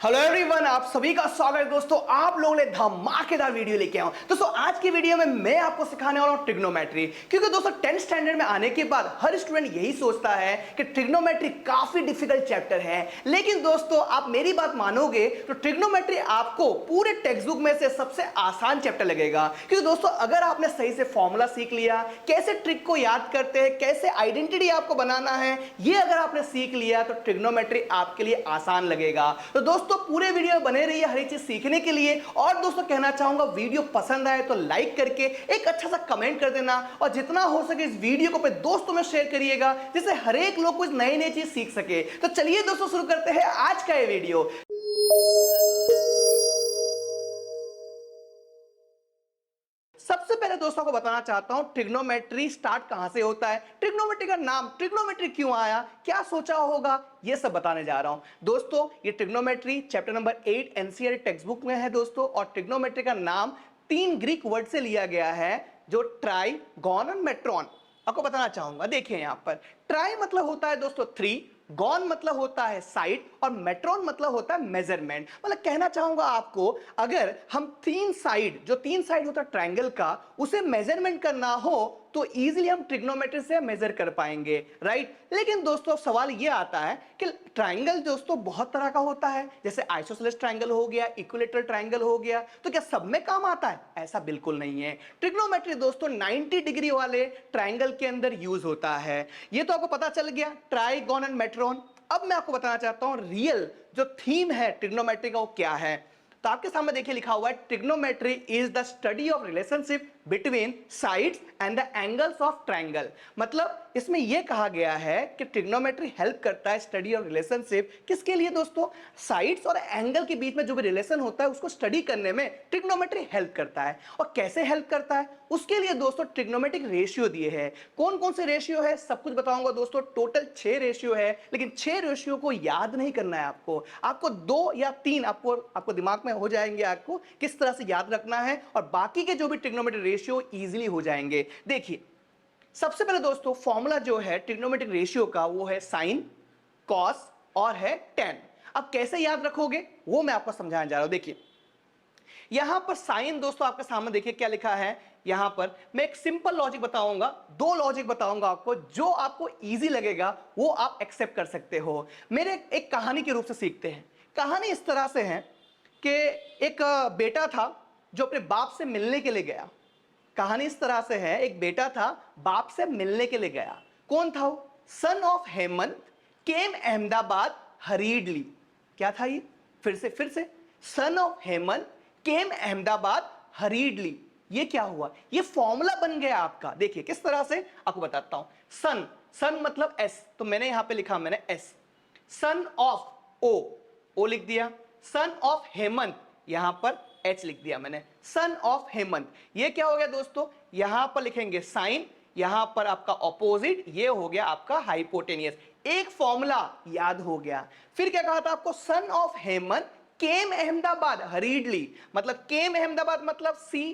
Hello everyone, आप सभी का स्वागत है दोस्तों। आप लोगों ने धमाकेदार वीडियो लेके आया हूं। दोस्तों आज की वीडियो में मैं आपको सिखाने वाला हूं ट्रिग्नोमेट्री, क्योंकि दोस्तों 10th स्टैंडर्ड में आने के बाद हर स्टूडेंट यही सोचता है कि ट्रिग्नोमेट्री काफी डिफिकल्ट चैप्टर है। लेकिन दोस्तों आप मेरी बात मानोगे तो ट्रिग्नोमेट्री आपको पूरे टेक्स्ट बुक में से सबसे आसान चैप्टर लगेगा, क्योंकि दोस्तों अगर आपने सही से फॉर्मूला सीख लिया, कैसे ट्रिक को याद करते हैं, कैसे आइडेंटिटी आपको बनाना है, ये अगर आपने सीख लिया तो ट्रिग्नोमेट्री आपके लिए आसान लगेगा। तो दोस्तों पूरे वीडियो में बने रहिए हर एक चीज सीखने के लिए। और दोस्तों कहना चाहूंगा, वीडियो पसंद आए तो लाइक करके एक अच्छा सा कमेंट कर देना, और जितना हो सके इस वीडियो को अपने दोस्तों में शेयर करिएगा, जिससे हर एक लोग कुछ नई नई चीज सीख सके। तो चलिए दोस्तों शुरू करते हैं आज का ये वीडियो। सबसे पहले दोस्तों को बताना चाहता हूं ट्रिग्नोमेट्री स्टार्ट कहां से होता है, ट्रिग्नोमेट्री का नाम ट्रिग्नोमेट्री क्यों आया, क्या सोचा होगा, यह सब बताने जा रहा हूं। दोस्तों ये trigonometry chapter number 8 NCERT text book में है दोस्तों, और ट्रिग्नोमेट्री का नाम 3 ग्रीक वर्ड से लिया गया है, जो ट्राई, गॉन और मेट्रॉन। आपको बताना चाहूंगा, देखिए यहां पर ट्राई मतलब होता है दोस्तों 3, गॉन मतलब होता है साइड, और मेट्रॉन मतलब होता है मेजरमेंट। मतलब कहना चाहूंगा आपको, अगर हम तीन साइड होता है ट्रायंगल का, उसे मेजरमेंट करना हो तो इजीली हम ट्रिग्नोमेट्री से मेजर कर पाएंगे, राइट। लेकिन दोस्तों सवाल यह आता है कि ट्रायंगल दोस्तों बहुत तरह का होता है, जैसे आइसोसेलेस ट्रायंगल हो गया, इक्विलेटरल ट्रायंगल हो गया, तो क्या सब में काम आता है? ऐसा बिल्कुल नहीं है। ट्रिग्नोमेट्री दोस्तों 90 डिग्री वाले ट्रायंगल के अंदर यूज होता है। यह तो आपको पता चल गया ट्राई, गॉन एंड मेट्रॉन। अब मैं आपको बताना चाहता हूं रियल जो थीम है ट्रिग्नोमेट्री का वो क्या है। तो आपके सामने देखिए लिखा हुआ है, trigonometry is the study of relationship between sides and the angles of triangle. मतलब इसमें यह कहा गया है कि ट्रिग्नोमेट्री हेल्प करता है स्टडी ऑफ रिलेशनशिप, किसके लिए दोस्तों? साइड्स और एंगल के बीच में जो भी रिलेशन होता है उसको स्टडी करने में ट्रिग्नोमेट्री हेल्प करता है। और कैसे हेल्प करता है उसके लिए दोस्तों ट्रिग्नोमेट्रिक रेशियो दिए हैं। कौन कौन से रेशियो है सब कुछ बताऊंगा दोस्तों। टोटल 6 रेशियो है, लेकिन 6 रेशियो को याद नहीं करना है आपको 2 या 3 आपको दिमाग में हो जाएंगे, आपको किस तरह से याद रखना है, और बाकी के जो भी ट्रिग्नोमेट्रिक रेशियो इजीली हो जाएंगे। देखिए सबसे पहले दोस्तों फॉर्मूला जो है ट्रिग्नोमेट्रिक रेशियो का वो है साइन, कॉस और है टेन। अब कैसे याद रखोगे वो मैं आपको समझाने जा रहा हूं। देखिए यहां पर साइन दोस्तों आपके सामने देखिए क्या लिखा है। यहां पर मैं एक सिंपल लॉजिक बताऊंगा, 2 लॉजिक बताऊंगा आपको, जो आपको इजी लगेगा वो आप एक्सेप्ट कर सकते हो। मेरे एक कहानी के रूप से सीखते हैं। कहानी इस तरह से है कि एक बेटा था जो अपने बाप से मिलने के लिए गया। कहानी इस तरह से है, एक बेटा था बाप से मिलने के लिए गया। कौन था वो? सन ऑफ हेमंत केम अहमदाबाद हरीडली। क्या था ये? फिर से सन ऑफ हेमंत केम अहमदाबाद हरीडली। ये क्या हुआ? ये फॉर्मूला बन गया आपका। देखिए किस तरह से आपको बताता हूं। सन मतलब एस, तो मैंने यहां पे लिखा मैंने एस। सन ऑफ ओ लिख दिया। सन ऑफ हेमंत यहां पर एच लिख दिया मैंने। सन ऑफ हेमंत ये क्या हो गया दोस्तों? यहां पर लिखेंगे साइन, यहां पर आपका ऑपोजिट, ये हो गया आपका हाइपोटेनियस। एक फॉर्मूला याद हो गया। फिर क्या कहा था आपको? सन ऑफ हेमंत केम अहमदाबाद हरीडली। मतलब केम अहमदाबाद मतलब सी,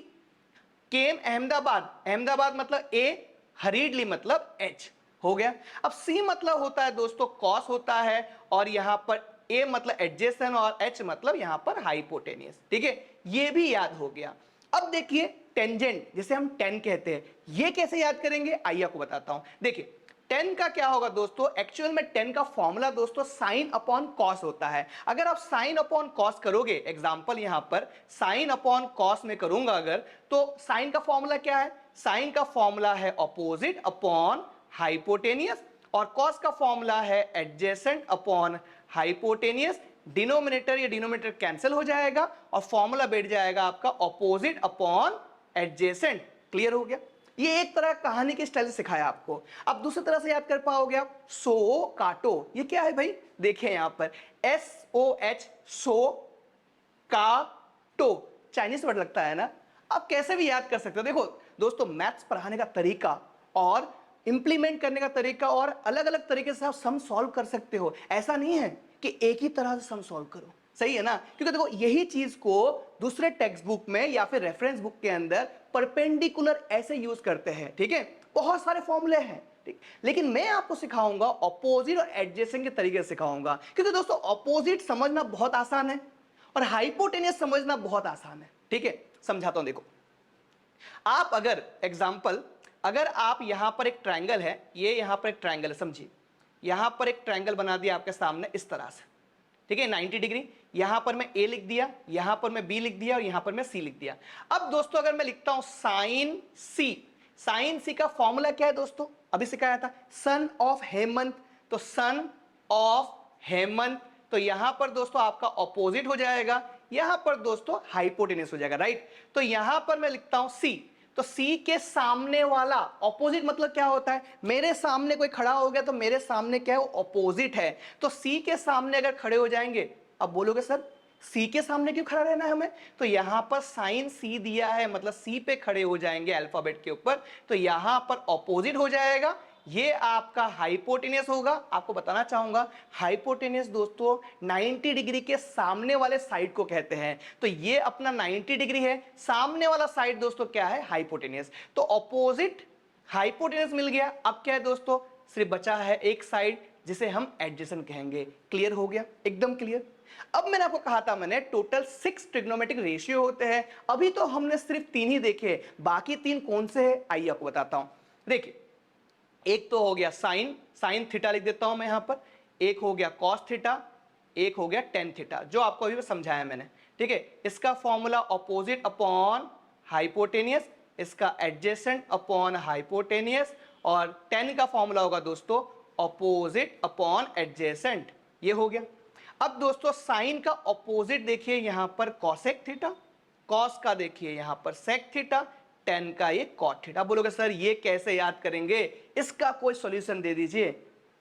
केम अहमदाबाद मतलब ए, हरीडली मतलब एच। हो गया। अब सी मतलब होता है दोस्तों कॉस होता है, और यहां पर ए मतलब एडजेसेंट, और एच मतलब यहां पर हाइपोटेनियस। ठीक है, ये भी याद हो गया। अब देखिए टेंजेंट, जिसे हम टेन कहते हैं, ये कैसे याद करेंगे आइए आपको बताता हूं। देखिए 10 का क्या होगा दोस्तों? एक्चुअल में 10 का फॉर्मूला दोस्तों साइन अपॉन कॉस होता है। अगर आप साइन अपॉन कॉस करोगे, एग्जांपल यहां पर साइन अपॉन कॉस में करूंगा अगर, तो साइन का फॉर्मूला क्या है? साइन का फॉर्मूला है ऑपोजिट अपॉन हाइपोटेनियस, और कॉस का फॉर्मूला है adjacent upon hypotenuse. Denominator cancel हो जाएगा और फॉर्मूला बैठ जाएगा आपका ऑपोजिट अपॉन एडजेसेंट। क्लियर हो गया? ये एक तरह कहानी के स्टाइल से सिखाया आपको। अब दूसरी तरह से याद कर पाओगे आप। सो काटो, ये क्या है भाई? देखिए यहां पर SOH, सो काटो, चाइनीज वर्ड लगता है ना। आप कैसे भी याद कर सकते हो। देखो दोस्तों मैथ्स पढ़ाने का तरीका और इंप्लीमेंट करने का तरीका, और अलग अलग तरीके से आप सम सॉल्व कर सकते हो। ऐसा नहीं है कि एक ही तरह से सम सॉल्व करो, सही है ना। क्योंकि देखो यही चीज को दूसरे टेक्स्ट बुक में या फिर रेफरेंस बुक के अंदर परपेंडिकुलर ऐसे यूज करते हैं। ठीक है, बहुत सारे फॉर्मूले हैं। ठीक, लेकिन मैं आपको सिखाऊंगा ऑपोजिट और एडजेसेंट के तरीके से सिखाऊंगा, क्योंकि दोस्तों ऑपोजिट समझना बहुत आसान है और हाइपोटेनियस समझना बहुत आसान है। ठीक है, समझाता हूं। देखो, आप अगर एग्जाम्पल, अगर आप यहां पर एक ट्रायंगल है, ये यहां पर एक ट्रायंगल है, समझिए यहां पर एक ट्रायंगल बना दिया आपके सामने इस तरह से, ठीक है, 90 डिग्री। यहां पर मैं ए लिख दिया, यहां पर मैं बी लिख दिया और यहां पर मैं सी लिख दिया। अब दोस्तों अगर मैं लिखता हूं साइन सी, साइन सी का फॉर्मूला क्या है दोस्तों, अभी सिखाया था, सन ऑफ हेमंत। तो सन ऑफ हेमंत, तो यहां पर दोस्तों आपका ऑपोजिट हो जाएगा, यहां पर दोस्तों हाइपोटेनस हो जाएगा, राइट। तो यहां पर मैं लिखता हूं सी, तो सी के सामने वाला, ऑपोजिट मतलब क्या होता है, मेरे सामने कोई खड़ा हो गया तो मेरे सामने क्या है, वो ऑपोजिट है। तो सी के सामने अगर खड़े हो जाएंगे, अब बोलोगे सर सी के सामने क्यों खड़ा रहना है हमें, तो यहां पर साइन सी दिया है, मतलब सी पे खड़े हो जाएंगे अल्फाबेट के ऊपर, तो यहां पर ऑपोजिट हो जाएगा, ये आपका हाइपोटेनियस होगा। आपको बताना चाहूंगा हाइपोटेनियस दोस्तों 90 डिग्री के सामने वाले साइड को कहते हैं। तो ये अपना 90 डिग्री है, सामने वाला साइड दोस्तों क्या है, हाइपोटेनियस। तो ऑपोजिट हाइपोटेनियस मिल गया। अब क्या है दोस्तों, सिर्फ बचा है एक साइड जिसे हम एडजेसेंट कहेंगे। क्लियर हो गया, एकदम क्लियर। अब मैंने आपको कहा था, मैंने टोटल 6 ट्रिग्नोमेट्रिक रेशियो होते हैं, अभी तो हमने सिर्फ 3 ही देखे, बाकी 3 कौन से हैं आइए आपको बताता हूं। देखिए, एक तो हो गया साइन, साइन थीटा लिख देता हूं मैं यहां पर, एक हो गया कॉस थीटा, एक हो गया टेन थीटा, जो आपको अभी समझाया मैंने। ठीक है, इसका फॉर्मूला ऑपोजिट अपॉन हाइपोटेनियस, इसका एडजेसेंट अपॉन हाइपोटेनियस, और टेन का फॉर्मूला होगा दोस्तों ऑपोजिट अपॉन एडजेसेंट। ये हो गया। अब दोस्तों साइन का ऑपोजिट देखिए यहां पर कॉसेक थीटा, कॉस का देखिए यहां पर सेक थीटा, टेन का ये कॉट थीटा। बोलोगे सर ये कैसे याद करेंगे, इसका कोई सॉल्यूशन दे दीजिए।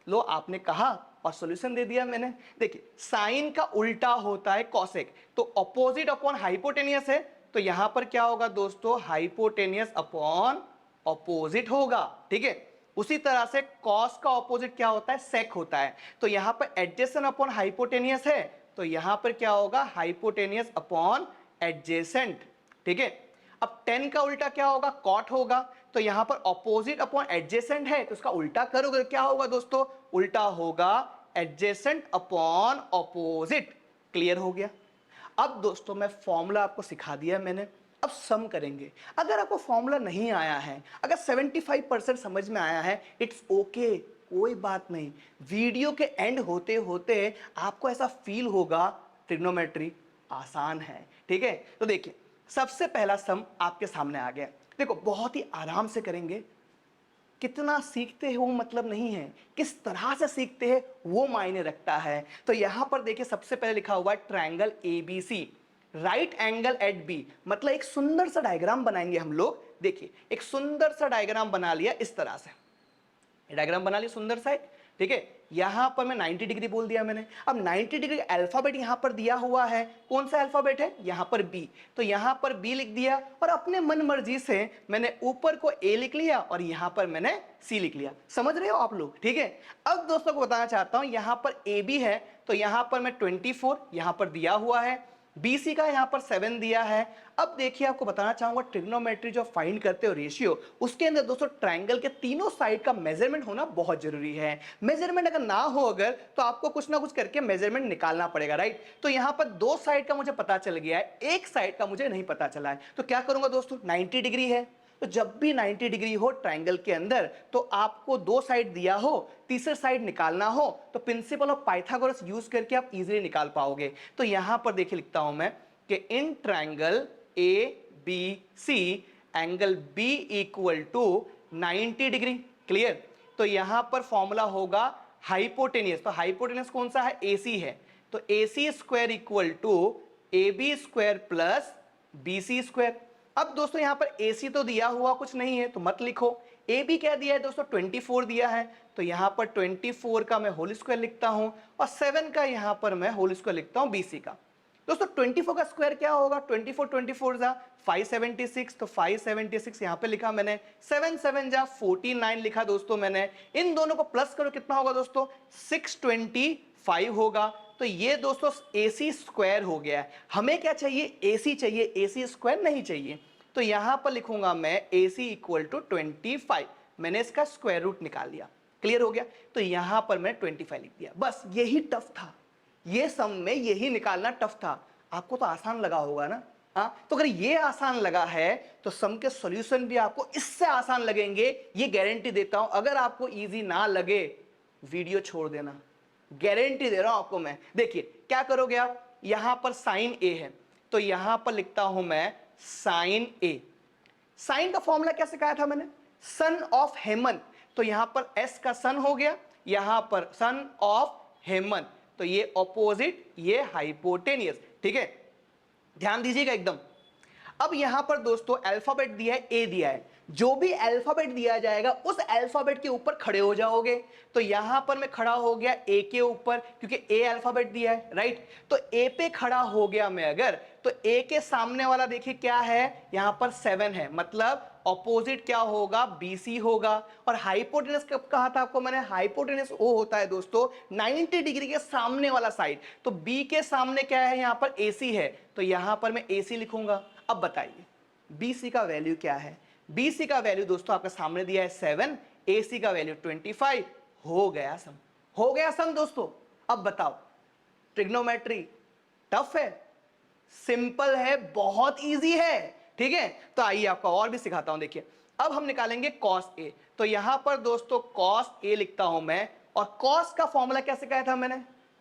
लो, आपने कहा और सॉल्यूशन दे दिया मैंने। देखिए, साइन का उल्टा होता है कॉसेक, तो ऑपोजिट अपॉन हाइपोटेनियस है, तो यहां पर क्या होगा दोस्तों, हाइपोटेनियस अपॉन ऑपोजिट होगा। ठीक है, उसी तरह से कॉस का ऑपोजिट क्या होता है, सेक होता है, तो यहां पर एडजेसेंट अपॉन हाइपोटेनियस है, तो यहां पर क्या होगा, हाइपोटेनियस अपॉन एडजेसेंट। ठीक है, अब टेन का उल्टा क्या होगा, कॉट होगा, तो यहां पर ऑपोजिट अपॉन एडजेसेंट है, तो उसका उल्टा करोगे क्या होगा दोस्तों, उल्टा होगा एडजेसेंट अपॉन ऑपोजिट। क्लियर हो गया। अब दोस्तों मैं फॉर्मूला आपको सिखा दिया मैंने, अब सम करेंगे। अगर आपको फॉर्मूला नहीं आया है, अगर 75% समझ में आया है, इट्स ओके, कोई बात नहीं। वीडियो के एंड होते होते आपको ऐसा फील होगा ट्रिग्नोमेट्री आसान है। ठीक है, तो देखिए सबसे पहला सम आपके सामने आ गया। देखो बहुत ही आराम से करेंगे, कितना सीखते हैं वो मतलब नहीं है, किस तरह से सीखते हैं वो मायने रखता है। तो यहां पर देखिए सबसे पहले लिखा हुआ है triangle ABC, right angle at B, मतलब एक सुंदर सा डायग्राम बनाएंगे हम लोग। देखिए एक सुंदर सा डायग्राम बना लिया इस तरह से, डायग्राम बना लिया सुंदर सा एक। ठीक है, यहां पर मैं 90 डिग्री बोल दिया मैंने। अब 90 डिग्री अल्फाबेट यहां पर दिया हुआ है, कौन सा अल्फाबेट है, यहां पर बी, तो यहां पर बी लिख दिया और अपने मन मर्जी से मैंने ऊपर को ए लिख लिया और यहां पर मैंने सी लिख लिया। समझ रहे हो आप लोग। ठीक है, अब दोस्तों को बताना चाहता हूं, यहां पर ए बी है, तो यहां पर मैं 24 यहां पर दिया हुआ है, बीसी का यहां पर 7 दिया है। अब देखिए आपको बताना चाहूंगा ट्रिग्नोमेट्री जो फाइंड करते हो रेशियो, उसके अंदर दोस्तों ट्रायंगल के तीनों साइड का मेजरमेंट होना बहुत जरूरी है। मेजरमेंट अगर ना हो अगर, तो आपको कुछ ना कुछ करके मेजरमेंट निकालना पड़ेगा, राइट। तो यहां पर 2 साइड का मुझे पता चल गया है, एक साइड का मुझे नहीं पता चला है, तो क्या करूंगा दोस्तों, 90 डिग्री है, तो जब भी 90 डिग्री हो ट्रायंगल के अंदर, तो आपको 2 साइड दिया हो, तीसरे साइड निकालना हो, तो प्रिंसिपल ऑफ पाइथागोरस यूज करके आप इजीली निकाल पाओगे। तो यहां पर देखिए लिखता हूं मैं कि in triangle A B C angle B equal to 90 degree. Clear, तो यहां पर फॉर्मूला होगा हाइपोटेनियस, तो हाइपोटेनियस कौन सा है, एसी है, तो AC square equal to AB square plus BC square. अब दोस्तों यहां पर AC तो दिया हुआ कुछ नहीं है तो मत लिखो, AB क्या दिया है दोस्तों, 24 दिया है, तो यहां पर 24 का मैं होल स्क्वायर लिखता हूं और 7 का यहां पर मैं होल स्क्वायर लिखता हूं BC का। दोस्तों 24 का स्क्वायर क्या होगा, 24 जा 576, तो 576 यहां पे लिखा मैंने, 7 7 जा 49 लिखा दोस्तों मैंने। इन दोनों को प्लस करो कितना होगा दोस्तों, 625 होगा। तो ये दोस्तों AC स्क्वायर हो गया है। हमें क्या चाहिए, AC चाहिए, AC स्क्वायर नहीं चाहिए। तो यहां पर लिखूंगा मैं AC इक्वल टू 25, मैंने इसका स्क्वायर रूट निकाल लिया, क्लियर हो गया। तो यहां पर मैंने 25 लिख दिया, बस यही टफ था, ये सम में यही निकालना टफ था। आपको तो आसान लगा होगा ना, हाँ? तो अगर ये आसान लगा है तो सम के सॉल्यूशन भी आपको इससे आसान लगेंगे, ये गारंटी देता हूं। अगर आपको इजी ना लगे वीडियो छोड़ देना, गारंटी दे रहा हूं आपको मैं। देखिए क्या करोगे आप, यहां पर साइन ए है तो यहां पर लिखता हूं मैं साइन ए। साइन का फॉर्मूला क्या सिखाया था मैंने, सन ऑफ हेमंत, तो यहां पर एस का सन हो गया, यहां पर सन ऑफ हेमंत, तो ये ऑपोजिट ये हाइपोटेनियस, ठीक है, ध्यान दीजिएगा एकदम। अब यहां पर दोस्तों अल्फाबेट दिया है, ए दिया है, जो भी अल्फाबेट दिया जाएगा उस अल्फाबेट के ऊपर खड़े हो जाओगे। तो यहां पर मैं खड़ा हो गया ए के ऊपर, क्योंकि ए अल्फाबेट दिया है, राइट। तो ए पे खड़ा हो गया मैं अगर, तो ए के सामने वाला देखिए क्या है, यहां पर 7 है, मतलब ऑपोजिट क्या होगा, बीसी होगा। और हाइपोटेनस कब कहा था आपको मैंने, हाइपोटेनस वो होता है दोस्तों 90 डिग्री के सामने वाला साइड। तो बी के सामने क्या है, यहां पर एसी है, तो यहां पर मैं एसी लिखूंगा। अब बताइए BC का वैल्यू क्या है, BC का वैल्यू दोस्तों आपके सामने दिया है 7, AC का वैल्यू 25। हो गया सम, हो गया सम दोस्तों। अब बताओ ट्रिग्नोमेट्री टफ है, सिंपल है, बहुत इजी है, ठीक है। तो आइए आपको और भी सिखाता हूं। देखिए अब हम निकालेंगे कॉस ए, तो यहां पर दोस्तों कॉस ए लिखता हूं मैं, और कॉस का फॉर्मूला क्या सिखाया था मैंने,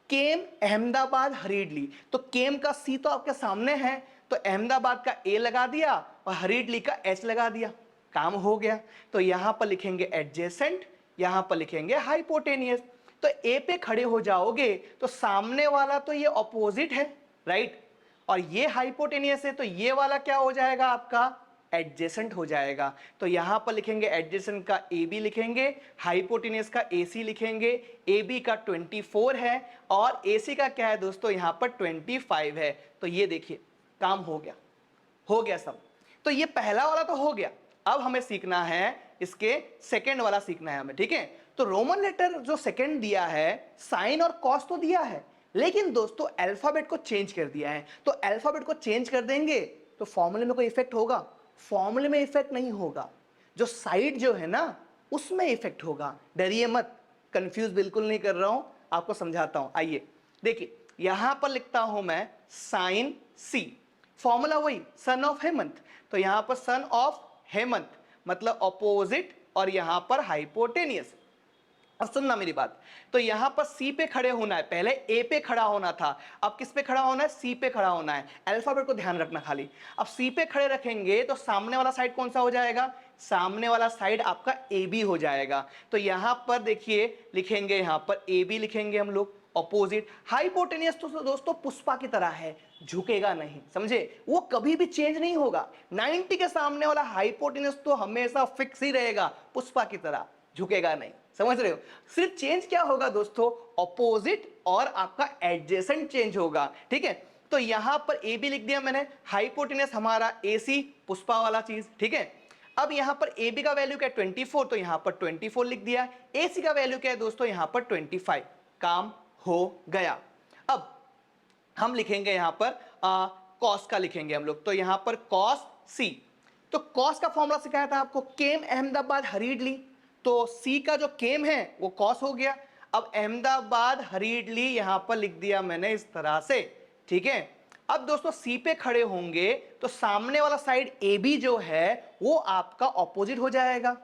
केम अहमदाबाद हरीडली। तो केम का सी तो आपके सामने है, तो अहमदाबाद का ए लगा दिया और हरीडली का एच लगा दिया, काम हो गया। तो यहां पर लिखेंगे एडजेसेंट, यहां पर लिखेंगे हाइपोटेनियस। तो ए पे खड़े हो जाओगे तो सामने वाला तो ये ऑपोजिट है, राइट, और ये हाइपोटेनियस है, तो ये वाला क्या हो जाएगा आपका एडजेसेंट हो जाएगा। तो यहां पर लिखेंगे एडजेसेंट का ए बी लिखेंगे, हाइपोटेनियस का ए सी लिखेंगे। ए बी का 24 है और ए सी का क्या है दोस्तों, यहां पर 25 है। तो ये देखिए काम हो गया, हो गया सब। तो ये पहला वाला तो हो गया, अब हमें सीखना है इसके सेकंड वाला सीखना है हमें, ठीक है। तो रोमन लेटर जो सेकंड दिया है, साइन और कॉस तो दिया है, लेकिन दोस्तों अल्फाबेट को चेंज कर दिया है। तो अल्फाबेट को चेंज कर देंगे तो फॉर्मूले में कोई इफेक्ट होगा, फॉर्मूले में इफेक्ट नहीं होगा, जो साइड जो है ना उसमें इफेक्ट होगा। डरिए मत, कंफ्यूज बिल्कुल नहीं कर रहा हूं, आपको समझाता हूं। आइए देखिए यहां पर लिखता हूं मैं साइन सी, फॉर्मूला वही सन ऑफ हेमंत, तो यहां पर सन ऑफ हेमंत मतलब ऑपोजिट, और यहां पर हाइपोटेनियस। अब सुनना मेरी बात, तो यहां पर सी पे खड़े होना है, पहले ए पे खड़ा होना था, अब किस पे खड़ा होना है, सी पे खड़ा होना है। अल्फाबेट को ध्यान रखना खाली। अब सी पे खड़े रखेंगे तो सामने वाला साइड कौन सा हो जाएगा, सामने वाला साइड आपका ए बी हो जाएगा। तो यहां पर देखिए लिखेंगे, यहां पर ए बी लिखेंगे हम लोग, ऑपोजिट। हाइपोटेनियस तो दोस्तों पुष्पा की तरह है, झुकेगा नहीं, समझे, वो कभी भी चेंज नहीं होगा। 90 के सामने वाला हाइपोटेनियस तो हमेशा फिक्स ही रहेगा, पुष्पा की तरह झुकेगा नहीं, समझ रहे हो। सिर्फ चेंज क्या होगा दोस्तों, ऑपोजिट और आपका एडजेसेंट चेंज होगा, ठीक है। तो यहां पर ए बी लिख दिया मैंने, हाइपोटेनियस हमारा ए सी, पुष्पा वाला चीज, ठीक है। अब यहां पर ए बी का वैल्यू क्या है 24, तो यहां पर 24 लिख दिया। ए सी का वैल्यू क्या है दोस्तों, यहां पर 25, काम हो गया। अब हम लिखेंगे यहां पर कॉस का लिखेंगे हम लोग, तो यहां पर कॉस सी। तो कॉस का फॉर्मूला सिखाया था आपको, केम अहमदाबाद हरीडली, तो सी का जो केम है वो कॉस हो गया। अब अहमदाबाद हरीडली यहां पर लिख दिया मैंने इस तरह से, ठीक है। अब दोस्तों सी पे खड़े होंगे तो सामने वाला साइड ए बी जो है वो आपका ऑपोजिट हो जाएगा,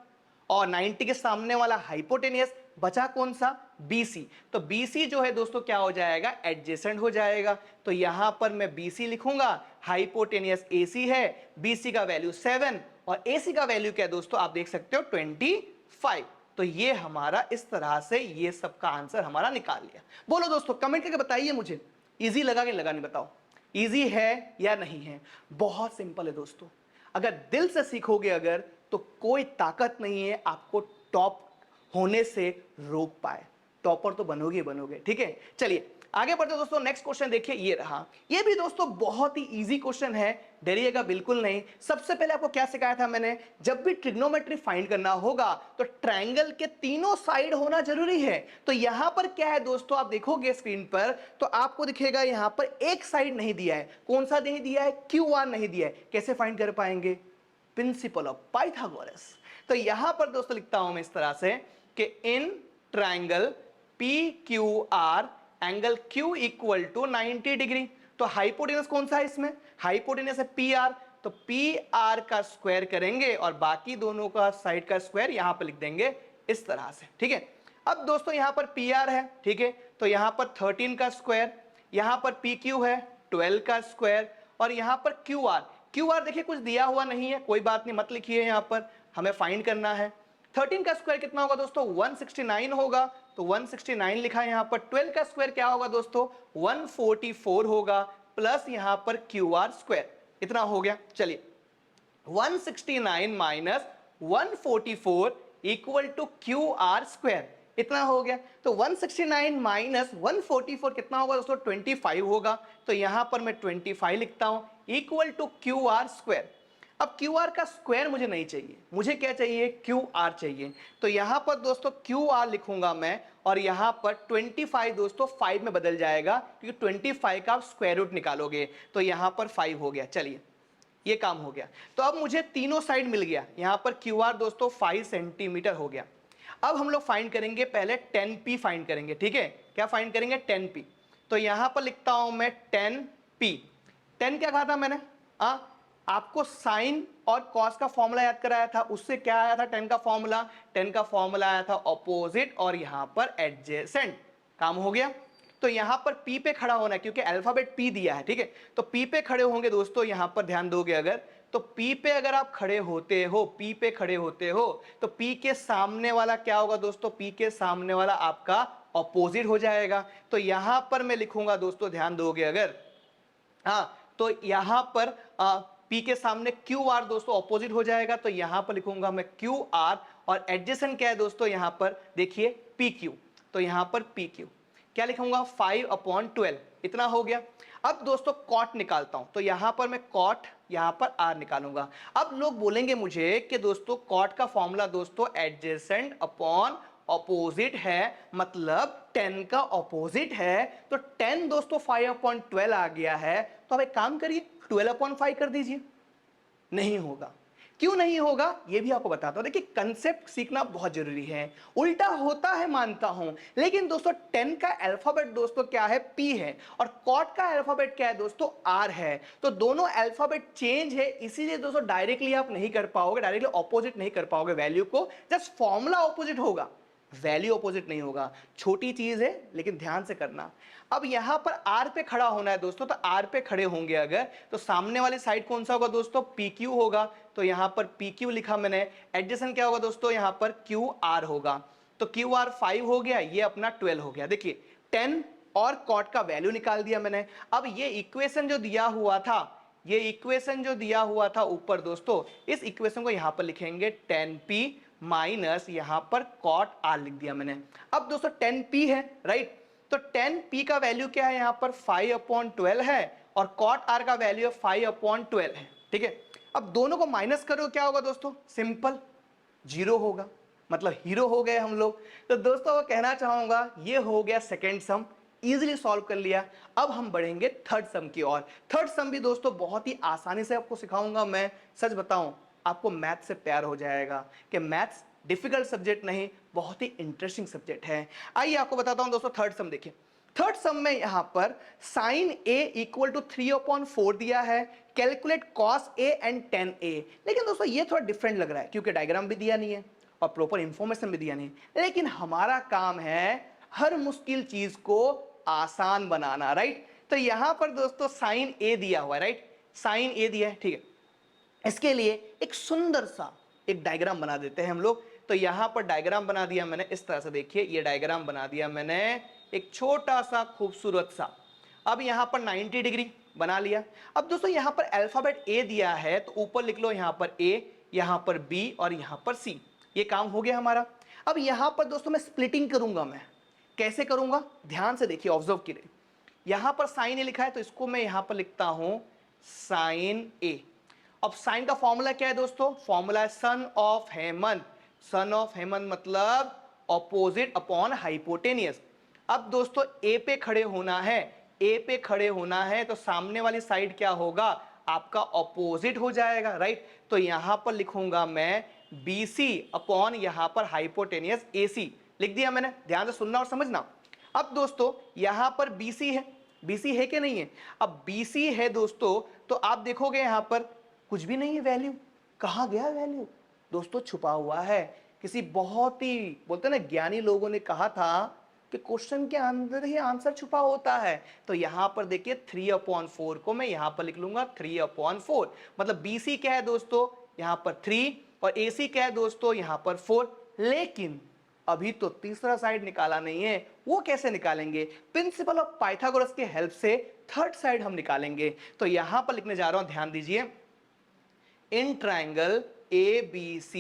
और 90 के सामने वाला हाइपोटेनियस, बचा कौन सा, BC। तो BC जो है दोस्तों क्या हो जाएगा, एडजेसेंट हो जाएगा। तो यहां पर मैं BC लिखूंगा, हाइपोटेनियस AC है, BC का वैल्यू 7 और AC का वैल्यू क्या है दोस्तों, आप देख सकते हो 25। तो ये हमारा इस तरह से ये सब का आंसर हमारा निकाल लिया। बोलो दोस्तों कमेंट करके बताइए मुझे, इजी लगा कि लगा, नहीं बताओ, इजी है या नहीं है। बहुत सिंपल है दोस्तों, अगर दिल से सीखोगे अगर, तो कोई ताकत नहीं है आपको टॉप होने से रोक पाए। टॉपर तो बनोगे बनोगे, ठीक है। चलिए आगे बढ़ते दोस्तों, नेक्स्ट क्वेश्चन देखिए, ये रहा। ये भी दोस्तों बहुत ही इजी क्वेश्चन है, डरिएगा बिल्कुल नहीं। सबसे पहले आपको क्या सिखाया था मैंने, जब भी ट्रिग्नोमेट्री फाइंड करना होगा तो ट्रायंगल के तीनों साइड होना जरूरी है। तो यहां पर क्या है दोस्तों, आप देखोगे स्क्रीन पर तो आपको दिखेगा यहां पर एक साइड नहीं दिया है। कौन सा नहीं दिया है, QR नहीं दिया है। कैसे फाइंड कर पाएंगे, प्रिंसिपल ऑफ पाइथागोरस। तो यहां पर दोस्तों लिखता हूं मैं इस तरह से कि in triangle PQR angle Q equal to 90 degree. तो हाइपोटेनस कौन सा है इसमें? हाइपोटेनस है PR, तो PR का स्क्वायर करेंगे और बाकी दोनों का साइड का स्क्वायर यहां पर लिख देंगे इस तरह से, ठीक है। अब दोस्तों यहां पर PR है, ठीक है, तो यहां पर 13 का स्क्वायर, यहां पर PQ है 12 का स्क्वायर और यहां पर QR देखिए कुछ दिया हुआ नहीं है, कोई बात नहीं, मत लिखिए, यहां पर हमें फाइंड करना है। 13 का स्क्वायर कितना होगा दोस्तों? 169 होगा, तो 169 लिखा है यहां पर। 12 का स्क्वायर क्या होगा दोस्तों? 144 होगा, प्लस यहां पर QR स्क्वायर, इतना हो गया। चलिए 169 minus 144 equal to QR square, इतना हो गया। तो 169 माइनस 144 कितना होगा दोस्तों? 25 होगा, तो यहां पर मैं 25 लिखता हूं इक्वल टू QR स्क्वायर। अब QR का स्क्वायर मुझे नहीं चाहिए, मुझे क्या चाहिए? QR चाहिए। तो यहां पर दोस्तों QR लिखूंगा मैं और यहां पर 25 दोस्तों 5 में बदल जाएगा, क्योंकि 25 का आप स्क्वायर रूट निकालोगे, तो यहां पर 5 हो गया। चलिए ये काम हो गया। तो अब मुझे तीनों साइड मिल गया, यहां पर QR दोस्तों 5 सेंटीमीटर हो गया। अब हम लोग फाइंड करेंगे, पहले 10P फाइंड करेंगे, ठीक है। क्या फाइंड करेंगे? 10P। तो यहां पर लिखता हूं मैं 10P। 10 क्या कहा था मैंने? आपको साइन और कॉस का फॉर्मूला याद कराया था, उससे क्या आया था 10 का फॉर्मूला? 10 का फॉर्मूला आया था ऑपोजिट और यहां पर एडजेसेंट। काम हो गया। तो यहां पर P पे खड़ा होना है, क्योंकि अल्फाबेट P दिया है, ठीक है। तो P पे खड़े होंगे दोस्तों, यहां पर ध्यान दोगे अगर, तो P पे अगर आप खड़े होते हो, P पे खड़े होते हो, तो P के सामने वाला क्या होगा दोस्तों? P के सामने वाला आपका ऑपोजिट हो जाएगा। तो यहां पर मैं लिखूंगा दोस्तों, ध्यान दोगे अगर, तो यहां पर P के सामने QR दोस्तों ऑपोजिट हो जाएगा, तो यहां पर लिखूंगा मैं QR और एडजेसेंट क्या है दोस्तों? यहां पर देखिए PQ, तो यहां पर PQ क्या लिखूंगा? 5/12, इतना हो गया। अब दोस्तों कॉट निकालता हूं, तो यहां पर मैं कॉट, यहां पर R निकालूंगा। अब लोग बोलेंगे मुझे कि दोस्तों कॉट का फॉर्मूला दोस्तों एडजेसेंट अपॉन ऑपोजिट है, मतलब 10 का ऑपोजिट है, तो 10 दोस्तों 5/12 आ गया है। तो अब एक काम करिए, 12/5 कर दीजिए। नहीं होगा। क्यों नहीं होगा ये भी आपको बताता हूं। देखिए कंसेप्ट सीखना बहुत जरूरी है। उल्टा होता है मानता हूं, लेकिन दोस्तों 10 का अल्फाबेट दोस्तों क्या है? P है, और कॉट का अल्फाबेट क्या है दोस्तों? R है। तो दोनों अल्फाबेट चेंज है, इसीलिए दोस्तों डायरेक्टली आप नहीं कर पाओगे, डायरेक्टली ऑपोजिट नहीं कर पाओगे वैल्यू को, जस्ट फॉर्मूला ऑपोजिट होगा, वैल्यू ऑपोजिट नहीं होगा। छोटी चीज है लेकिन ध्यान से करना। अब यहां पर R पे खड़ा होना है दोस्तों, तो R पे खड़े होंगे अगर, तो सामने वाली साइड कौन सा होगा दोस्तों? PQ होगा, तो यहां पर PQ लिखा मैंने। एडजेसेंट क्या होगा दोस्तों? यहां पर QR होगा, तो QR 5 हो गया, ये अपना 12 हो गया। देखिए 10 और कॉट का वैल्यू निकाल दिया मैंने। अब ये इक्वेशन जो दिया हुआ था, ये इक्वेशन जो दिया हुआ था ऊपर दोस्तों, इस इक्वेशन को यहां पर लिखेंगे 10P माइनस यहां पर कॉट R लिख दिया मैंने। अब दोस्तों 10P है, राइट, तो 10P का वैल्यू क्या है? यहां पर 5/12 है, और कॉट R का वैल्यू 5/12 है, ठीक है। अब दोनों को माइनस करो, क्या होगा दोस्तों? सिंपल 0 होगा, मतलब हीरो हो गए हम लोग। तो दोस्तों वो कहना चाहूंगा, ये हो गया सेकेंड सम, इजीली सॉल्व कर लिया। अब हम बढ़ेंगे थर्ड सम की ओर। थर्ड सम भी दोस्तों बहुत ही आसानी से आपको सिखाऊंगा मैं। सच बताऊं, आपको मैथ से प्यार हो जाएगा कि मैथ्स डिफिकल्ट सब्जेक्ट नहीं, बहुत ही इंटरेस्टिंग सब्जेक्ट है। आइए आपको बताता हूं दोस्तों थर्ड सम। देखिए थर्ड सम में यहां पर साइन A इक्वल टू 3/4 दिया है, calculate cos A and tan A। लेकिन दोस्तों ये थोड़ा डिफरेंट लग रहा है, क्योंकि डायग्राम भी दिया नहीं है और प्रॉपर इंफॉर्मेशन भी दिया नहीं है। लेकिन हमारा काम है हर मुश्किल चीज को आसान बनाना, राइट। तो यहां पर दोस्तों साइन A दिया हुआ है, राइट, साइन A दिया है, ठीक है। इसके लिए एक सुंदर सा एक डायग्राम बना देते हैं हम लोग। तो यहां पर डायग्राम बना दिया मैंने इस तरह से, देखिए ये डायग्राम बना दिया मैंने, एक छोटा सा खूबसूरत सा। अब यहां पर 90 डिग्री बना लिया। अब दोस्तों यहां पर अल्फाबेट A दिया है, तो ऊपर लिख लो यहां पर A, यहां पर B और यहां पर C। ये काम हो गया हमारा। अब यहां पर दोस्तों मैं स्प्लिटिंग करूंगा। मैं कैसे करूंगा? ध्यान से देखिए, ऑब्जर्व कीजिए। यहां पर साइन A लिखा है, तो इसको मैं यहां पर लिखता हूं साइन A। अब साइन का फॉर्मूला क्या है दोस्तों? फॉर्मूला है son of Hemant. Son of Hemant मतलब ऑपोजिट अपॉन हाइपोटेनियस। अब दोस्तों ए पे खड़े होना है, ए पे खड़े होना है, तो सामने वाली साइड क्या होगा? आपका ऑपोजिट हो जाएगा, राइट। तो यहां पर लिखूंगा मैं BC अपॉन यहां पर हाइपोटेनियस AC लिख दिया मैंने। ध्यान से सुनना और समझना। अब दोस्तों यहां पर BC है, BC है कि नहीं है? अब BC है दोस्तों, तो आप देखोगे यहां पर कुछ भी नहीं है वैल्यू। कहां गया वैल्यू? दोस्तों छुपा हुआ है। किसी बहुत ही बोलते ना ज्ञानी लोगों ने कहा था कि क्वेश्चन के अंदर ही आंसर छुपा होता है। तो यहां पर देखिए 3/4 को मैं यहां पर लिख लूंगा 3/4। मतलब BC क्या है दोस्तों? यहां पर 3 और AC क्या है दोस्तों? यहां पर 4। लेकिन अभी तो तीसरा साइड निकाला नहीं है। वो कैसे निकालेंगे? प्रिंसिपल ऑफ पाइथागोरस की हेल्प से थर्ड साइड हम निकालेंगे। तो यहां पर लिखने जा रहा हूं, ध्यान दीजिए। In triangle ABC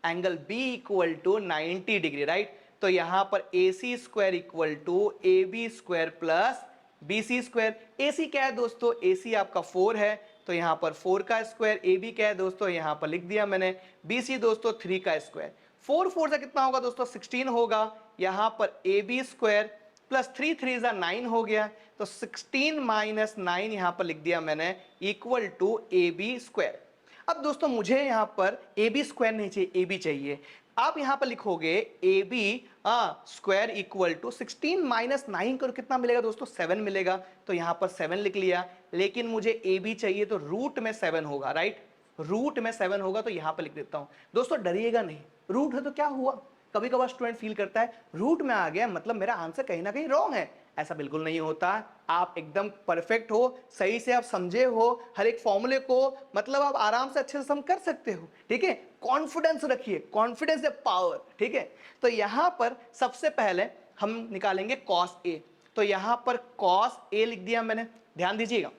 angle B equal to 90 degree, right? तो यहां पर AC square equal to AB square plus BC square. AC क्या है दोस्तों? AC आपका 4 है, तो यहां पर 4 का स्क्वायर। AB क्या है दोस्तों? यहां पर लिख दिया मैंने। BC दोस्तों 3 का स्क्वायर। 4 4 से कितना होगा दोस्तों? 16 होगा। यहां पर AB स्क्वायर प्लस 3 3 जा 9 हो गया, तो 16 माइनस 9 यहां पर लिख दिया मैंने इक्वल टू AB स्क्वायर। अब दोस्तों मुझे यहां पर AB स्क्वायर नहीं चाहिए, AB चाहिए। आप यहां पर लिखोगे AB square equal to 16 minus 9 करो, कितना मिलेगा दोस्तों? 7 मिलेगा। तो यहां पर 7 लिख लिया। लेकिन मुझे AB चाहिए, तो रूट में 7 होगा, राइट? रूट में 7 होगा, तो यहां पर लिख देता हूं। दोस्तों डरिएगा नहीं, रूट है तो क्या हुआ? कभी कभार स्टूडेंट फील करता है रूट में आ गया मतलब मेरा आंसर कहीं ना कहीं रॉन्ग है। ऐसा बिल्कुल नहीं होता। आप एकदम परफेक्ट हो, सही से आप समझे हो हर एक फॉर्मूले को, मतलब आप आराम से अच्छे से सम कर सकते हो। ठीक है, कॉन्फिडेंस रखिए, कॉन्फिडेंस इज पावर। ठीक है, तो यहां पर सबसे पहले हम निकालेंगे कॉस ए। तो यहां पर कॉस ए लिख दिया मैंने। ध्यान दीजिएगा,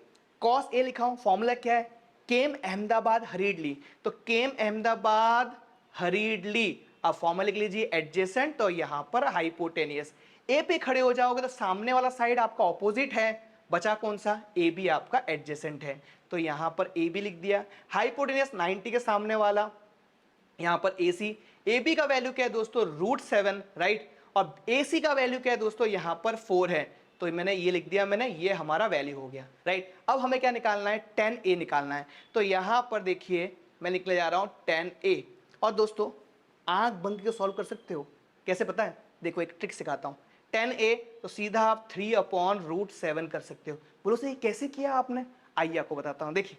कॉस ए लिखा हूं। फॉर्मूला क्या है? केम अहमदाबाद हरीडली। तो केम अहमदाबाद हरीडली, अब फॉर्मूला लिख लीजिए एडजेसेंट, तो यहां पर हाइपोटेनियस। ए पे खड़े हो जाओगे तो सामने वाला साइड आपका ऑपोजिट है, बचा कौन सा? ए बी आपका एडजेसेंट है। तो यहां पर ए बी लिख दिया। हाइपोटेनियस 90 के सामने वाला, यहां पर ए सी। ए बी का वैल्यू क्या है दोस्तों? √7, राइट? और ए सी का वैल्यू क्या है दोस्तों? यहां पर 4 है, तो मैंने ये लिख दिया मैंने, ये हमारा वैल्यू हो गया, राइट? अब हमें क्या निकालना है? 10A निकालना है। तो यहां पर देखिए मैं निकले जा रहा हूं 10A। और दोस्तों आंख बंद करके सॉल्व कर सकते हो। कैसे पता है? देखो एक ट्रिक सिखाता हूं। 10A तो सीधा आप 3/√7 कर सकते हो। बोलो सही कैसे किया आपने? आइए आपको बताता हूं। देखिए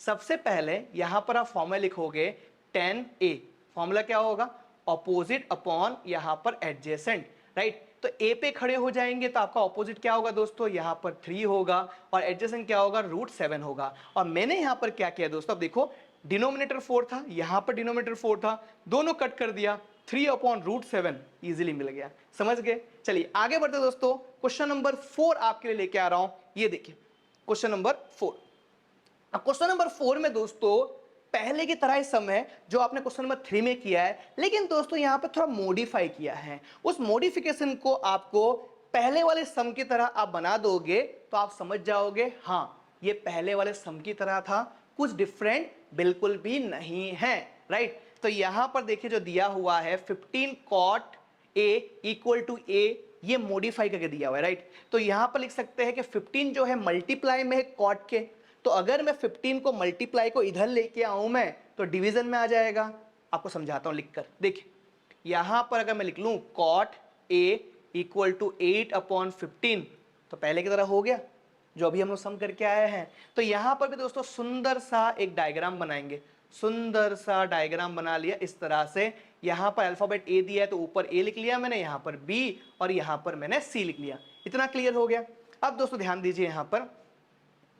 सबसे पहले यहां पर आप फॉर्मूला लिखोगे 10A। फॉर्मूला क्या होगा? ऑपोजिट अपॉन यहां पर एडजेसेंट, राइट? तो ए पे खड़े हो जाएंगे तो आपका ऑपोजिट क्या होगा दोस्तों? यहां पर 3 होगा और एडजेसेंट क्या होगा? √7 होगा। और मैंने यहां पर क्या किया दोस्तों? अब देखो डिनोमिनेटर 4 था, यहां पर डिनोमिनेटर 4 था, दोनों कट कर दिया, 3/√7 इजीली मिल गया। समझ गए? चलिए आगे बढ़ते दोस्तों। क्वेश्चन नंबर 4 आपके लिए लेके आ रहा हूं। ये देखिए क्वेश्चन नंबर 4। अब क्वेश्चन नंबर 4 में दोस्तों पहले की तरह ही सम है जो आपने क्वेश्चन नंबर 3 में किया है, लेकिन दोस्तों यहां पे थोड़ा मॉडिफाई किया है। उस मॉडिफिकेशन को आपको पहले वाले सम की तरह आप बना दोगे तो आप समझ जाओगे हाँ ये पहले वाले सम की तरह था, कुछ डिफरेंट बिल्कुल भी नहीं है, राइट? तो यहां पर देखिए जो दिया हुआ है 15 cot a equal to a, ये मॉडिफाई करके दिया हुआ है, राइट? तो यहां पर लिख सकते हैं कि 15 जो है मल्टीप्लाई में है कॉट के, तो अगर मैं 15 को मल्टीप्लाई को इधर लेके आऊं मैं तो डिवीजन में आ जाएगा। आपको समझाता हूं लिखकर। देखिए यहां पर अगर मैं लिख लूं कॉट a इक्वल टू 8/15 तो पहले की तरह हो गया जो अभी हम लोग सम करके आए हैं। तो यहां पर भी दोस्तों सुंदर सा एक डायग्राम बनाएंगे। सुंदर सा डायग्राम बना लिया इस तरह से। यहां पर अल्फाबेट ए दिया है तो ऊपर ए लिख लिया मैंने, यहां पर बी और यहां पर मैंने सी लिख लिया। इतना क्लियर हो गया? अब दोस्तों ध्यान दीजिए, यहां पर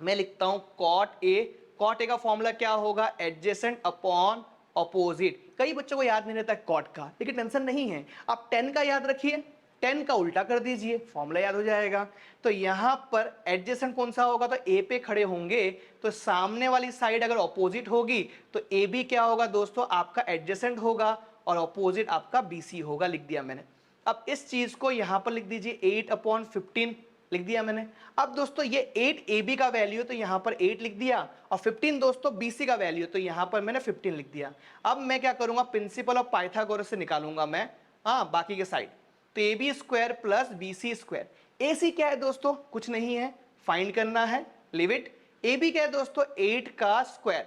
मैं लिखता हूं कॉट ए। कॉट ए का फॉर्मूला क्या होगा? Adjacent upon opposite. कई बच्चों को याद नहीं रहता कॉट का, लेकिन टेंशन नहीं है, आप 10 का याद रखिए, 10 का उल्टा कर दीजिए, फॉर्मूला याद हो जाएगा। तो यहां पर एडजेसेंट कौन सा होगा? तो ए पे खड़े होंगे तो सामने वाली साइड अगर ऑपोजिट होगी तो ए बी क्या होगा दोस्तों? आपका एडजेसेंट होगा और ऑपोजिट आपका BC होगा। लिख दिया मैंने। अब इस चीज को यहां पर लिख दीजिए 8/15 लिख दिया मैंने। अब दोस्तों ये 8 AB का वैल्यू है तो यहां पर 8 लिख दिया और 15 दोस्तों BC का वैल्यू है तो यहां पर मैंने 15 लिख दिया। अब मैं क्या करूंगा? प्रिंसिपल ऑफ पाइथागोरस से निकालूंगा मैं बाकी के साइड। तो AB square plus BC square. AC क्या है दोस्तों? कुछ नहीं है, फाइंड करना है, लिमिट। AB क्या है दोस्तों? 8 का स्क्वायर।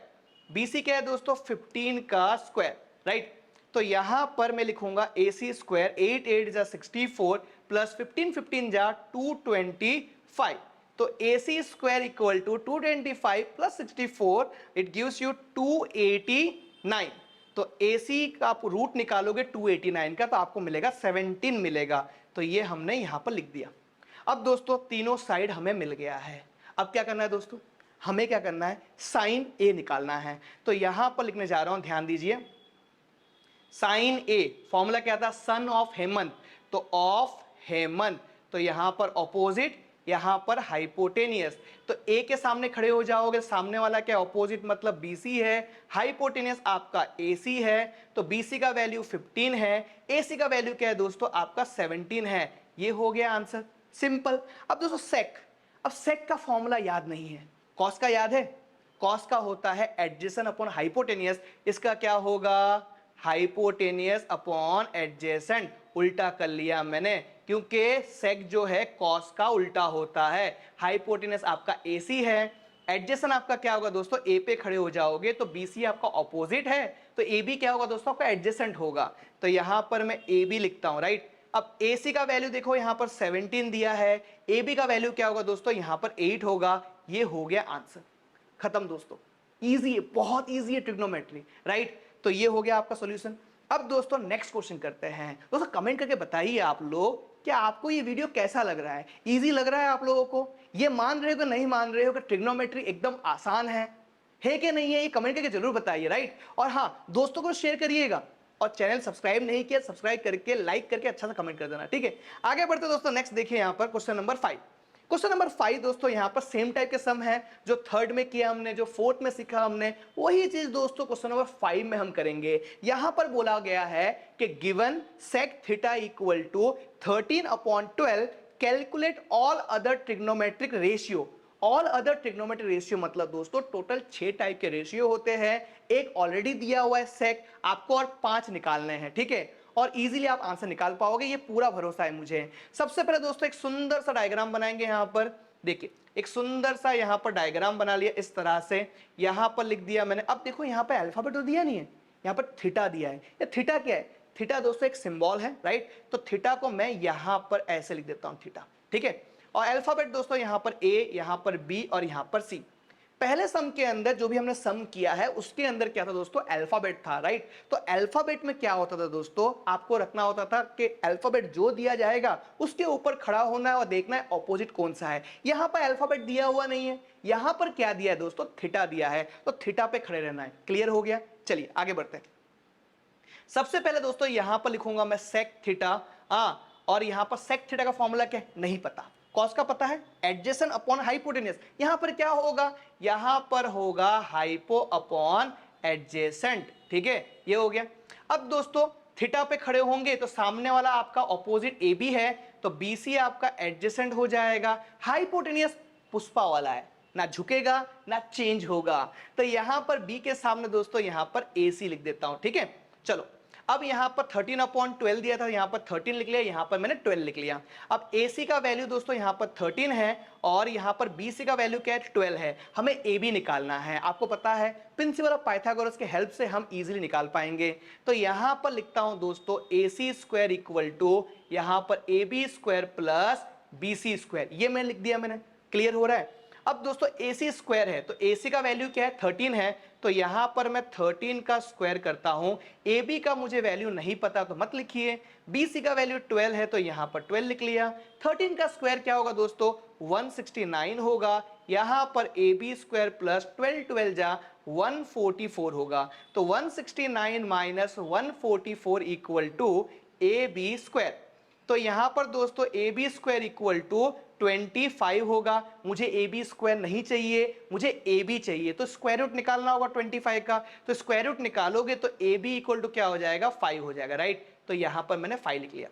BC क्या है दोस्तों? 15 का स्क्वायर, राइट? तो यहां पर मैं लिखूंगा AC स्क्वायर 8 8 जा 64 प्लस 15 15 जा 225। तो AC square equal to 225 plus 64 it gives you 289। तो AC का आप रूट निकालोगे 289 का तो आपको मिलेगा 17 मिलेगा। तो ये हमने यहां पर लिख दिया। अब दोस्तों तीनों साइड हमें मिल गया है। अब क्या करना है दोस्तों, हमें क्या करना है, साइन A निकालना है। तो यहां पर लिखने जा रहा हूं, ध्यान दीजिए। साइन A फॉर्मूला क्या था, सन ऑफ हेमंत। तो ऑफ हेमंत, तो यहां पर ऑपोजिट, यहां पर हाइपोटेनियस। तो A के सामने खड़े हो जाओगे, सामने वाला क्या, ऑपोजिट मतलब BC है, हाइपोटेनियस आपका AC है। तो BC का वैल्यू 15 है, AC का वैल्यू क्या है दोस्तों, आपका 17 है। ये हो गया आंसर, सिंपल। अब दोस्तों सेक, अब सेक का फॉर्मूला याद नहीं है, कॉस का याद है। कॉस का होता है एडजेसेंट अपॉन हाइपोटेनियस। इसका क्या होगा, हाइपोटेनियस अपॉन एडजेसेंट। उल्टा कर लिया मैंने, क्योंकि सेक जो है कॉस का उल्टा होता है। हाइपोटेनियस आपका AC है, एडजेसेंट आपका क्या होगा दोस्तों, A पे खड़े हो जाओगे तो BC आपका ऑपोजिट है, तो AB क्या होगा दोस्तों, आपका एडजेसेंट होगा। तो यहां पर मैं AB लिखता हूं, राइट। अब AC का वैल्यू देखो यहां पर 17 दिया है, AB का वैल्यू क्या होगा दोस्तों, यहां पर 8 होगा। ये हो गया आंसर, खत्म दोस्तों। इजी है, बहुत इजी है ट्रिग्नोमेट्री, राइट। तो ये हो गया आपका सॉल्यूशन। अब दोस्तों नेक्स्ट क्वेश्चन करते हैं। दोस्तों कमेंट करके बताइए आप लोग, क्या आपको ये वीडियो कैसा लग रहा है, इजी लग रहा है आप लोगों को, ये मान रहे हो कि नहीं मान रहे हो कि ट्रिग्नोमेट्री एकदम आसान है कि नहीं है, ये कमेंट करके जरूर बताइए, राइट। और हाँ, दोस्तों को शेयर करिएगा, और चैनल सब्सक्राइब नहीं किया, सब्सक्राइब करके लाइक करके अच्छा सा कमेंट कर देना, ठीक है। आगे बढ़ते दोस्तों, नेक्स्ट देखिए यहां पर क्वेश्चन नंबर 5। क्वेश्चन नंबर 5 दोस्तों यहां पर सेम टाइप के सम है जो थर्ड में किया हमने, जो फोर्थ में सीखा हमने, वही चीज दोस्तों क्वेश्चन नंबर 5 में हम करेंगे। यहां पर बोला गया है कि given sec theta equal to 13/12 calculate all other trigonometric ratio. All other trigonometric ratio मतलब दोस्तों टोटल 6 टाइप के रेशियो होते हैं। एक ऑलरेडी दिया हुआ है सेक, आपको और 5 निकालने हैं, ठीक है। और इजीली आप आंसर निकाल पाओगे, ये पूरा भरोसा है मुझे। सबसे पहले दोस्तों एक सुंदर सा डायग्राम बनाएंगे। यहां पर देखिए, एक सुंदर सा यहां पर डायग्राम बना लिया इस तरह से, यहां पर लिख दिया मैंने। अब देखो यहां पर अल्फाबेट तो दिया नहीं है, यहां पर थीटा दिया है। ये थीटा क्या है, थीटा दोस्तों एक सिंबल है, राइट। तो थीटा को मैं यहां पर ऐसे लिख देता हूं, थीटा, ठीक है। और अल्फाबेट दोस्तों यहां पर A, यहां पर B और यहां पर C। पहले सम के अंदर जो भी हमने सम किया है उसके अंदर क्या था दोस्तों, अल्फाबेट था, राइट। तो अल्फाबेट में क्या होता था दोस्तों, आपको रखना होता था कि अल्फाबेट जो दिया जाएगा उसके ऊपर खड़ा होना है और देखना है ऑपोजिट कौन सा है। यहां पर अल्फाबेट दिया हुआ नहीं है, यहां पर क्या दिया है दोस्तों, थीटा दिया है, तो थीटा पे खड़े रहना है। क्लियर हो गया, चलिए आगे बढ़ते हैं। सबसे पहले दोस्तों यहां पर लिखूंगा मैं सेक थीटा, और यहां पर सेक थीटा का फॉर्मूला क्या है नहीं पता, कॉस का पता है, एडजेसेंट अपॉन हाइपोटेनियस। यहां पर क्या होगा, यहां पर होगा हाइपो अपॉन एडजेसेंट, ठीक है। ये हो गया। अब दोस्तों थीटा पे खड़े होंगे तो सामने वाला आपका ऑपोजिट AB है, तो BC आपका एडजेसेंट हो जाएगा। हाइपोटेनियस पुष्पा वाला है, ना झुकेगा ना चेंज होगा। तो यहां पर B के सामने दोस्तों यहां पर AC लिख देता हूं, ठीक है। चलो, अब यहां पर 13/12 दिया था, यहां पर 13 लिख लिया, यहां पर मैंने 12 लिख लिया। अब AC का वैल्यू दोस्तों यहां पर 13 है और यहां पर BC का वैल्यू क्या है, 12 है। हमें AB निकालना है, आपको पता है प्रिंसिपल ऑफ पाइथागोरस के हेल्प से हम इजीली निकाल पाएंगे। तो यहां पर लिखता हूं दोस्तों AC स्क्वायर इक्वल टू यहां पर AB square plus BC square, ये मैं लिख दिया मैंने। क्लियर हो रहा है। अब दोस्तों AC स्क्वायर है तो AC का वैल्यू क्या है, 13 है, तो यहां पर मैं 13 का स्क्वायर करता हूं। AB का मुझे वैल्यू नहीं पता तो मत लिखिए। BC का वैल्यू 12 है तो यहां पर 12 लिख लिया। 13 का स्क्वायर क्या होगा दोस्तों, 169 होगा। यहां पर AB स्क्वायर प्लस 12 12 जा 144 होगा। तो 169 minus 144 equal to AB square. तो यहां पर दोस्तों AB स्क्वायर इक्वल टू 25 होगा। मुझे AB स्क्वायर नहीं चाहिए, मुझे AB चाहिए, तो स्क्वायर रूट निकालना होगा 25 का। तो स्क्वायर रूट निकालोगे तो AB इक्वल टू क्या हो जाएगा, 5 हो जाएगा, राइट। तो यहां पर मैंने 5 लिख लिया।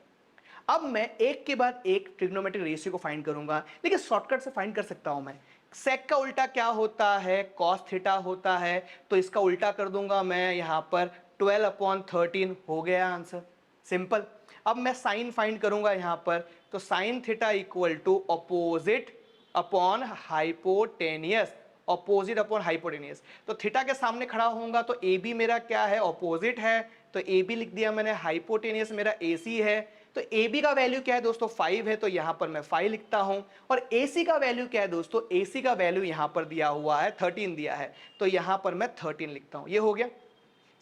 अब मैं एक के बाद एक ट्रिग्नोमेट्रिक रेशियो को फाइंड करूंगा, लेकिन शॉर्टकट से फाइंड कर सकता हूं मैं। सेक का उल्टा क्या होता है, कॉस थीटा होता है, तो इसका उल्टा कर दूंगा मैं यहां पर 12/13 हो गया आंसर, सिंपल। अब मैं साइन फाइंड करूंगा यहां पर, तो sine theta equal to opposite upon hypotenuse. Opposite upon hypotenuse. तो थीटा के सामने खड़ा होऊंगा तो ए बी मेरा क्या है, ऑपोजिट है, तो ए बी लिख दिया मैंने, हाइपोटेनियस मेरा ए सी है, तो ए बी का वैल्यू क्या है दोस्तों 5 है, तो यहां पर मैं 5 लिखता हूं, और ए सी का वैल्यू क्या है दोस्तों, ए सी का वैल्यू यहां पर दिया हुआ है 13 दिया है, तो यहां पर मैं 13 लिखता हूं। ये हो गया।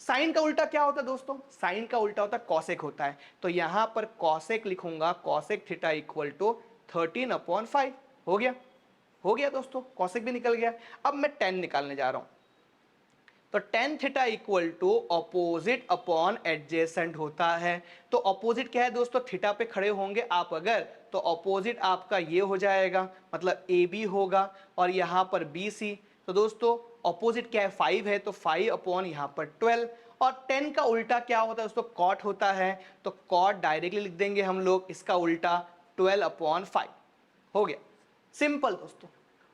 साइन का उल्टा क्या होता है दोस्तों, साइन का उल्टा होता है कॉसेक होता है, तो यहां पर कॉसेक लिखूंगा, कॉसेक थीटा इक्वल टू 13/5। हो गया, हो गया दोस्तों, कॉसेक भी निकल गया। अब मैं tan निकालने जा रहा हूं, तो tan theta equal to opposite upon adjacent होता है। तो ऑपोजिट क्या है दोस्तों, थीटा पे खड़े होंगे आप अगर, तो ऑपोजिट आपका ये हो जाएगा, मतलब ए बी होगा और यहां पर बी सी। तो दोस्तों ऑपोजिट क्या है 5 है, तो 5 अपॉन यहां पर 12, और 10 का उल्टा क्या होता है दोस्तों, कॉट होता है, तो कॉट डायरेक्टली लिख देंगे हम लोग, इसका उल्टा 12/5। हो गया, सिंपल दोस्तों।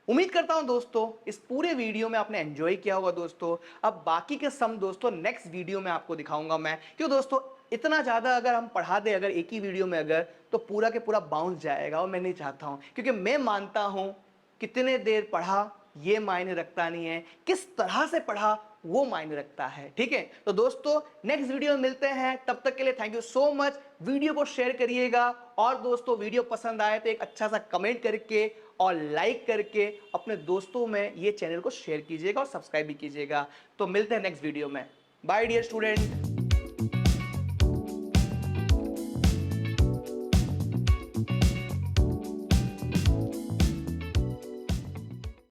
उम्मीद करता हूं दोस्तों इस पूरे वीडियो में आपने एंजॉय किया होगा दोस्तों। अब बाकी के सम दोस्तों नेक्स्ट वीडियो में आपको दिखाऊंगा मैं, क्यों दोस्तों इतना ज्यादा अगर हम पढ़ा दे अगर एक ही वीडियो में अगर, तो पूरा के पूरा बाउंस जाएगा, और मैं नहीं चाहता हूं, क्योंकि मैं मानता हूं कितने देर पढ़ा ये मायने रखता नहीं है, किस तरह से पढ़ा वो मायने रखता है। ठीक है, तो दोस्तों नेक्स्ट वीडियो में मिलते हैं, तब तक के लिए thank you so much. Video को शेयर करिएगा, और दोस्तों वीडियो पसंद आए तो एक अच्छा सा कमेंट करके और लाइक करके अपने दोस्तों में ये चैनल को शेयर कीजिएगा और सब्सक्राइब भी कीजिएगा। तो मिलते हैं नेक्स्ट वीडियो में। Bye dear student.